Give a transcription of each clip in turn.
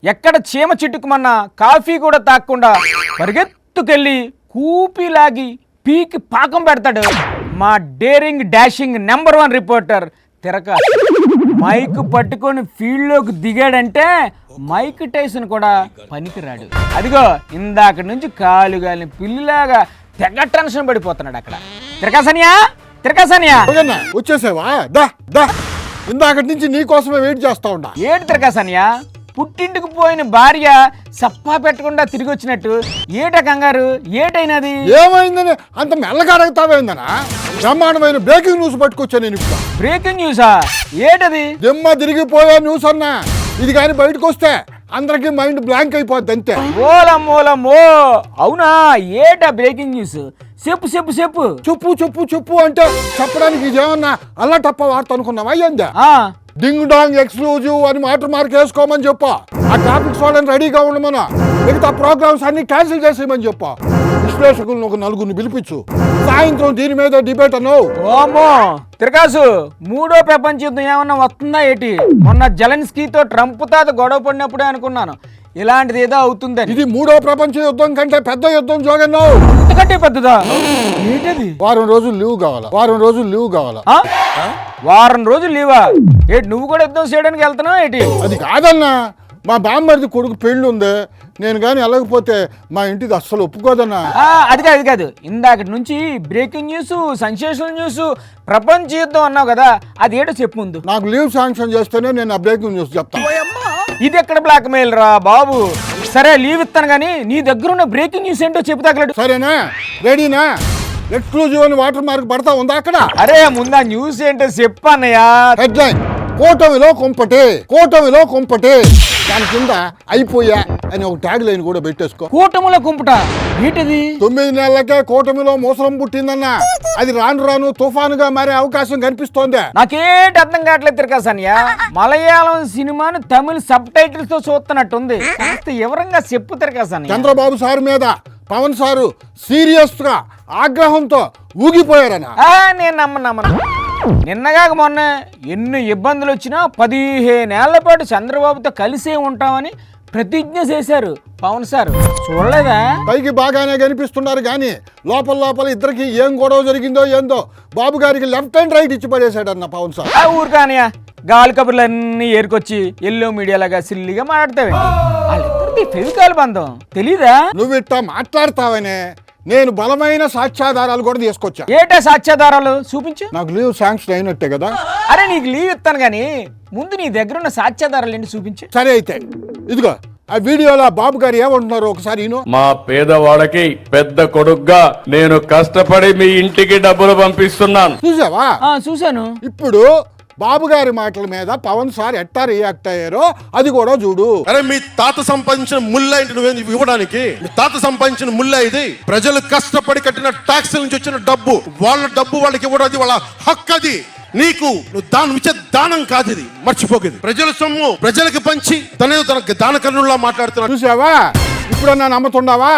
ఎక్కడ చీమ చిట్టుకుమన్నా కాఫీ కూడా తాగకుండా పరిగెత్తుకెళ్ళి కూపిలాగి పీకి పాకం పెడతాడు మా డేరింగ్ డాషింగ్ #1 రిపోర్టర్ తిరక. మైక్ పట్టుకొని ఫీల్డ్లోకి దిగాడంటే మైక్ టైసన్ కూడా పనికిరాడు. అదిగో ఇందాక నుంచి కాలుగాలిని పిల్లిలాగా తెగ టెన్షన్ పడిపోతున్నాడు అక్కడ. తిరకాసనియా వచ్చేసావా? ఇందాక నుంచి నీ కోసమే వెయిట్ చేస్తా ఉండా. ఏడు తిరకాసనియా, పుట్టింటికి పోయిన భార్య సప్పా పెట్టకుండా తిరిగి వచ్చినట్టు ఏట కంగారు? ఏటైనది? ఏమైందని అంత మెల్లగా అడుగుతావేందనా? బ్రహ్మాండమైన బ్రేకింగ్ న్యూస్ పట్టుకొచ్చా నేను ఇప్పుడు. బ్రేకింగ్ న్యూసా? ఏటది? దిమ్మ తిరిగిపోయే న్యూస్ అన్నా. ఇది కానీ బయటకు వస్తే అందరికి మైండ్ బ్లాంక్ అయిపోద్ది అంతే. ఓలమ్మోలమ్మో, అవునా? ఏటా బ్రేకింగ్ న్యూస్? చెప్పు చెప్పు చెప్పు చెప్పు చెప్పు చెప్పు అంటే చెప్పడానికి ఇదేమన్నా అల్లా టప్ప వార్త అనుకున్నావా? ఏందా డింగ్ డాంగ్ ఎక్స్క్లూజివ్ అని వాటర్ మార్క్ వేసుకోమని చెప్పా. ఆ టాపిక్స్ వాళ్ళని రెడీగా ఉండమన్నా. మిగతా ప్రోగ్రామ్స్ అన్ని క్యాన్సిల్ చేసేయమని చెప్పా. విశ్లేషకులను ఒక నలుగురిని పిలిపించు. సాయంత్రం దీని మీద డిబేట్ అన్నావు. ఓమో తిరకాసు, 3వ ప్రపంచ యుద్ధం ఏమన్నా వస్తుందా ఏటి? మొన్న జెలెన్స్కీతో ట్రంప్ తాత గొడవ పడినప్పుడే అనుకున్నాను ఇలాంటిది ఏదో అవుతుందని. ఇది 3వ ప్రపంచ యుద్ధం కంటే పెద్ద యుద్ధం జోగన్నావు. అంతకంటే పెద్దదా? ఏంటది? వారం రోజులు లీవ్ కావాలా? వారం రోజులు లీవా? ఏటి నువ్వు కూడా యుద్ధం చేయడానికి వెళ్తున్నావు ఏటి? అది కాదన్నా, మా బామ్మర్ది కొడుకు పెళ్ళి ఉంది. నేను కానీ వెళ్ళకపోతే మా ఇంటిది అస్సలు ఒప్పుకోదన్నా. అది కాదు ఇందాకటి నుంచి బ్రేకింగ్ న్యూస్, సెన్సేషనల్ న్యూస్, ప్రపంచ యుద్ధం అన్నావు కదా, అది ఏటో చెప్పు ముందు. నాకు లీవ్ శాంక్షన్ చేస్తేనే నేను ఆ బ్రేకింగ్ న్యూస్ చెప్తాను. ఇది ఎక్కడ బ్లాక్ మెయిల్ రా బాబు? సరే లీవ్ ఇస్తాను కానీ నీ దగ్గర ఉన్న బ్రేకింగ్ న్యూస్ ఏంటో చెప్పు తగలడు. సరేనా? రెడీనా? ఎక్స్క్లూజివ్ అని వాటర్ మార్క్ పడతా ఉందా అక్కడ? అరే ముందు న్యూస్ ఏంటో చెప్పు అన్నయ్య. హెడ్లైన్: కూటమిలో కుంపటే. దాని కింద అయిపోయా అని ఒక ట్యాగ్ లైన్ కూడా పెట్టేసుకో. కూటమిలో కుంపట ఏంటిది? 9 నెలలకే కూటమిలో మోసరం పుట్టిందన్నా. అది రాను తుఫానుగా మారే అవకాశం కనిపిస్తోంది. నాకేంటి అర్థం కావట్లేదు తిరకాసనియా. మలయాళం సినిమాను తమిళ సబ్ టైటిల్స్ తో చూస్తున్నట్టుంది. వివరంగా చెప్పు తిరకాసనియా. చంద్రబాబు సార్ మీద పవన్ సారు సీరియస్ గా ఆగ్రహంతో ఊగిపోయారన్నా. నేను నమ్మను. నిన్నగాక మొన్న ఎన్ని ఇబ్బందులు వచ్చినా 15 ఏళ్ల పాటు చంద్రబాబుతో కలిసే ఉంటామని ప్రతిజ్ఞ చేశారు పవన్ సార్. చూడలేదా? పైకి బాగానే కనిపిస్తున్నారు కానీ లోపల ఇద్దరికి ఏం గొడవ జరిగిందో ఏందో బాబు గారికి లెఫ్ట్ అండ్ రైట్ ఇచ్చి పడేశాడన్న పవన్ సార్. ఊరికానియా గాలి కబుర్లు అన్ని ఏరుకొచ్చి ఎల్లో మీడియాలాగా సిల్లిగా మాట్లాడతావే. వాళ్ళిద్దరికి ఫెవికాల్ బంధం తెలీదా? నువ్వు ఇట్టా మాట్లాడతావనే నేను బలమైన సాక్ష్యాధారాలు కూడా తీసుకొచ్చా. ఏటా సాక్ష్యాధారాలు చూపించు. నాకు లీవ్ శాంక్షన్ అయినట్టే కదా. అరే నీకు లీవ్ ఇస్తాను కానీ ముందు నీ దగ్గర ఉన్న సాక్ష్యాధారాలు ఏంటి చూపించు. సరే అయితే ఇదిగో ఆ వీడియోలో బాబు గారు ఏమంటున్నారు ఒకసారి. మా పేదవాళ్ళకి పెద్ద కొడుకుగా నేను కష్టపడి మీ ఇంటికి డబ్బులు పంపిస్తున్నాను. చూసావా? చూశాను. ఇప్పుడు బాబు గారి మాటల మీద పవన్ సార్ ఎట్టా రియాక్ట్ అయ్యారో అది కూడా చూడు. అరే మీ తాత సంపాదించిన ముళ్ళ ఇంటి నువ్వేంది ఇవ్వడానికి? మీ తాత సంపాదించిన ముళ్ళ ఇది. ప్రజలు కష్టపడి కట్టిన ట్యాక్స్ నుంచి వచ్చిన డబ్బు, వాళ్ళ డబ్బు వాళ్ళకి ఇవ్వడం అది వాళ్ళ హక్కు. అది నీకు నువ్వు దానం ఇచ్చే దానం కాదు. ఇది మర్చిపోకేది. ప్రజల సొమ్ము ప్రజలకు పంచి తనేదో తనకు దానకర్ణుల్లా మాట్లాడుతున్నా. చూసావా? ఇప్పుడన్నా నమ్ముతున్నావా?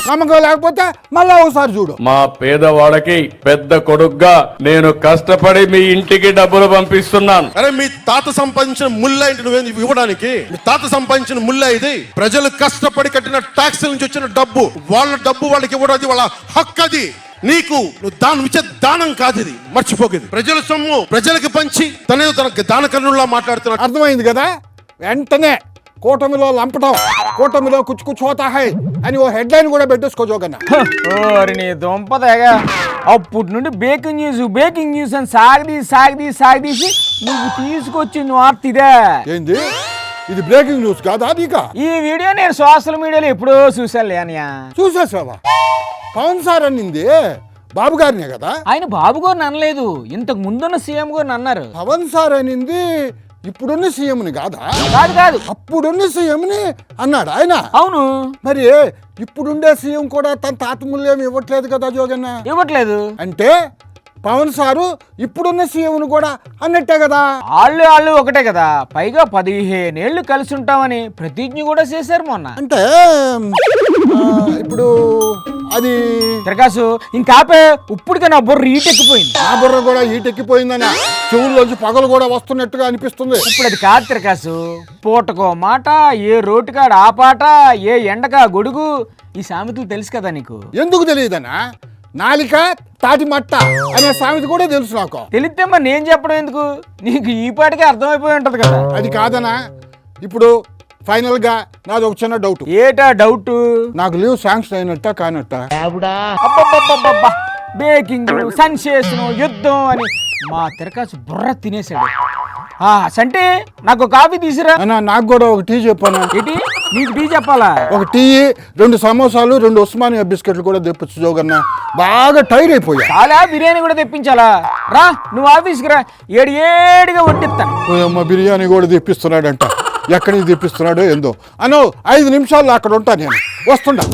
నమ్మకం లేకపోతే మళ్ళా ఒకసారి చూడు. మా పేదవాళ్ళకి పెద్ద కొడుకుగా నేను కష్టపడి మీ ఇంటికి డబ్బులు పంపిస్తున్నాను. అరే మీ తాత సంపాదించిన ముళ్ళ ఇంటి నువ్వేంది ఇవ్వడానికి? మీ తాత సంపాదించిన ముళ్ళ ఇది. ప్రజలు కష్టపడి కట్టిన ట్యాక్స్ నుంచి వచ్చిన డబ్బు, వాళ్ళ డబ్బు వాళ్ళకి ఇవ్వడం అది వాళ్ళ హక్కు. అది నీకు నువ్వు దానం ఇచ్చే దానం కాదు. ఇది మర్చిపోకేది. ప్రజల సొమ్ము ప్రజలకు పంచి తనేదో తనకు దానకర్ణుల్లా మాట్లాడుతున్నా. అర్థమైంది కదా? వెంటనే కూటమిలో లంపటం, కూటమిలో కుచ్చుకుచ్చోతాహై అని ఓ హెడ్లైన్ కూడా పెట్టేసుకో జోగన్న. నీ దొంపదగా అప్పటి నుండి బ్రేకింగ్ న్యూస్ అని సాగదీసి నువ్వు తీసుకొచ్చింది వార్త ఇదే. ఏంది ఇది? బ్రేకింగ్ న్యూస్ కాదా? ఈ వీడియో నేను సోషల్ మీడియాలో ఎప్పుడో చూసానులే అనియా. చూసేసావా? పవన్ సార్ అన్నింది బాబు గారినే కదా. ఆయన బాబు గారిని అనలేదు, ఇంతకు ముందున్న సీఎం గారిని అన్నారు. పవన్ సార్ అనింది ఇప్పుడున్న సీఎంని కాదా? కాదు అప్పుడున్న సీఎంని అన్నాడు ఆయన. అవును. మరి ఇప్పుడుండే సీఎం కూడా తన తాతముల్యం ఇవ్వట్లేదు కదా జోగన్న? ఇవ్వట్లేదు అంటే పవన్ సారు ఇప్పుడున్న సీఎంను కూడా అన్నట్టే కదా. వాళ్ళు ఒకటే కదా. పైగా 15 ఏళ్ళు కలిసి ఉంటామని ప్రతిజ్ఞ కూడా చేశారు మొన్న. అంటే ఇప్పుడు అది తిరకాసు ఇంకాపే ఇప్పుడుగా నా బుర్ర ఈటెక్కిపోయింది. నా బుర్ర కూడా హీటెక్కిపోయిందన్న, చెవుల్లోంచి పగలు కూడా వస్తున్నట్టుగా అనిపిస్తుంది. ఇప్పుడు అది కాదు తిరకాసు, పూటకో మాట, ఏ రోడ్డుకాడ ఆ పాట, ఏ ఎండకా గొడుగు, ఈ సామెతలు తెలుసు కదా నీకు. ఎందుకు తెలియదన్నా? నాలిక తాటి మట్ట అనే సామెత కూడా తెలుసు నాకు. తెలిస్తే మరి నేను చెప్పడం ఎందుకు, నీకు ఈ పాటికే అర్థమైపోయి ఉంటది కదా. అది కాదనా, ఇప్పుడు ఫైనల్ గా నాది ఒక చిన్న డౌట్. ఏటా డౌట్? నాకు లీవ్ శాంక్షన్ అయినట్ట కానట్ట? అబ్బబ్బబ్బబ్బబ్బా, బేకింగ్, సెన్సేషన్, యుద్ధం అని మా తిరకాసు బుర్ర తినేసాడు. సంటే నాకు కాఫీ తీసిరా. అన్నా నాకు కూడా ఒక టీ చెప్పాను. ఏంటి నీకు టీ చెప్పాలా? ఒక టీ, 2 సమోసాలు, 2 ఉస్మానియా బిస్కెట్లు కూడా తెప్పించు జోగన్న, బాగా టైర్ అయిపోయా. చాలా బిర్యానీ కూడా తెప్పించాలా? రా నువ్వు ఆఫీస్కి రా, ఏడిగా వడ్డిస్తాను. అమ్మ బిర్యానీ కూడా తెప్పిస్తున్నాడంట, ఎక్కడి నుంచి తెప్పిస్తున్నాడో ఏందో. అను 5 నిమిషాల్లో అక్కడ ఉంటా, నేను వస్తుండా.